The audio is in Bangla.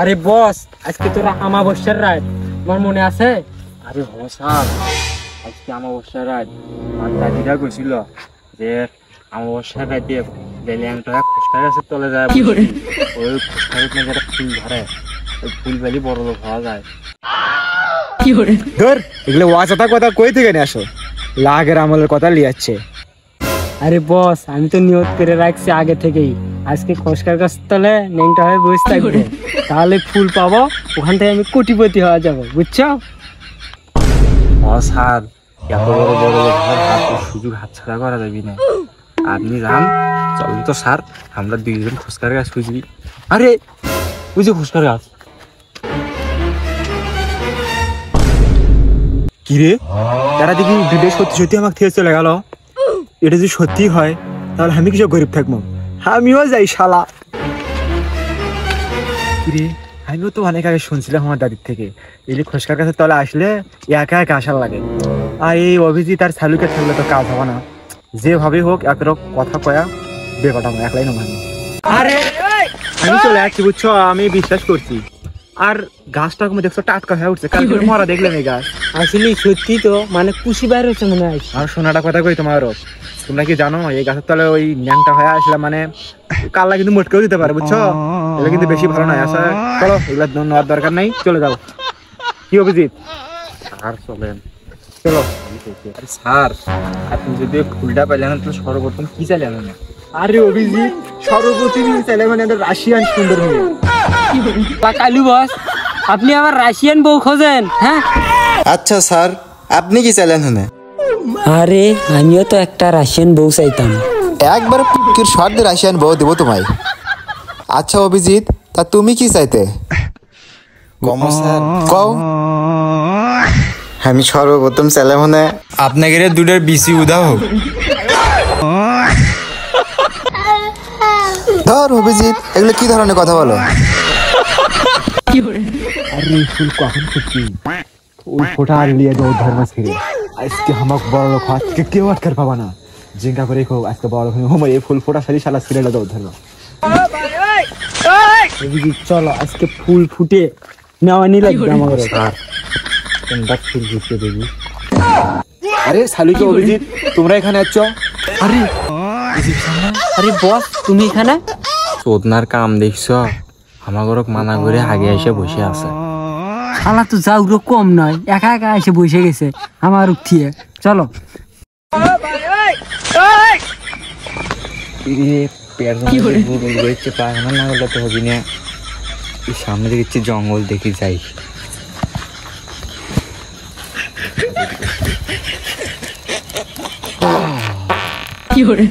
আরে বস, আজকে তোরা আমাবস্যার রাত, তোমার মনে আছে? আরে হ স্যার, আজকে আমাবস্যার রাত। আমার দাদিরা কইছিল যে আমাবস্যার রাতে বেলিয়াংটা খুশকার গাছের তলে যায়, ওই খুশকার গাছে একটা ফুল ধরে, ওই ফুল বেলি বড় লোক হওয়া যায়। ধর এগুলো ওয়াজাতা কথা কই থেকে নিয়ে আসো, লাগের আমলের কথা লিয়াচ্ছে। আরে বস, আমি তো নিয়ত করে রাখছি আগে থেকেই, আজকে খসকার গাছ তলে নেংটা হয়ে বসে থাকবো, তাহলে ফুল পাবো, ওখান থেকে আমি কোটিপতি হওয়া যাবো, বুঝছো? হ স্যার, এত বড় বড় লোক হওয়ার সুযোগ হাতছাড়া করা যাবি না। আপনি যান, চলুন তো স্যার, আমরা দুইজন খুশকার গাছ খুঁজবি। আরে ওই যে খুশকার গাছ। কিরে, তারা দেখি দুটো সত্যি সত্যি আমাকে থেকে চলে গেল। এটা যদি সত্যি হয় তাহলে আমি কিছু গরিব থাকবো, আমিও যাই শালা। কিরে, আমিও তো অনেক আগে শুনছিলাম আমার দাদির থেকে, এই যে খসকার কাছে তলে আসলে একা একা আসার লাগে, আর এই অভিজিৎ আর শালুকে থাকলে তো কাজ হবে না। যেভাবে হোক একরকম কথা কয়া বেপাঠাম, একলাই নয়। আরে আমি চলে আসছি, বুঝছো, আমি বিশ্বাস করছি। আর গাছটা দেখছো টাটকা হয়ে উঠছে, কালকে মরা দেখলাম এই গাছ। আসলে সত্যি তো, মানে খুশি বাইরে হচ্ছে মনে হয়। আর শোনাটা কথা কই তোমারও, তোমরা কি জানো এই গাছের তলে ওই ন্যাংটা হয়ে আসলে মানে কাল্লা কিন্তু মোটকেও দিতে পারে, বুঝছো? এগুলো কিন্তু বেশি ভালো নয়। আচ্ছা চলো, এগুলো নেওয়ার দরকার নাই, চলে যাও। কি অভিজিৎ, আর চলেন চলো। আরে স্যার, আপনি যদি ফুলটা পেলেন তাহলে সর্বপ্রথম কি চাইলেন না? আরে অভিজিৎ, সর্বপ্রথম চাইলে মানে রাশিয়ান সুন্দর মেয়ে। কালু বস, আপনি আমার রাশিয়ান বউ খোঁজেন? হ্যাঁ আচ্ছা স্যার, আপনি কি চাইলেন হনে? আরে আমিও তো একটা রাশিয়ান বউ চাইতাম। একবার পুটকির শর্ট দিয়ে রাশিয়ান বউ দেবো তোমায়। আচ্ছা অভিজিৎ, তা তুমি কি চাইতে? কও। আমি সর্বপ্রথম চাইলাম হনে আপনাকে দুটার বিসি উদা হোক। ধর অভিজিৎ, এগুলো কি ধরনের কথা বলো? আরে ফুল কখন ফুটছি, ওই ফোটা আর লিয়ে যাও ধর্ম ছেড়ে। আজকে আমাক বড় লোক আজকে কেউ আটকার পাবা না, জিঙ্কা করে খো আজকে বড় লোক হোমার এই ফুল ফোটা সারি শালা ছেড়ে যাও ধর্ম। চলো আজকে ফুল ফুটে নেওয়া নি লাগবে আমার। কোনটা ফুল ফুটতে দেখি। আরে শালিকে অভিজিৎ, তোমরা এখানে আছো? আরে আরে বস, তুমি এখানে? চোদনার কাম দেখছ, আমাগর মানা করে আগে এসে বসে আছে। শালা তো যাও কম নয়, একা একা এসে বসে গেছে আমার উঠিয়ে। চলো পায়খানা না করলে তো হবি না। সামনে দেখছি জঙ্গল, দেখি যাই। কি করে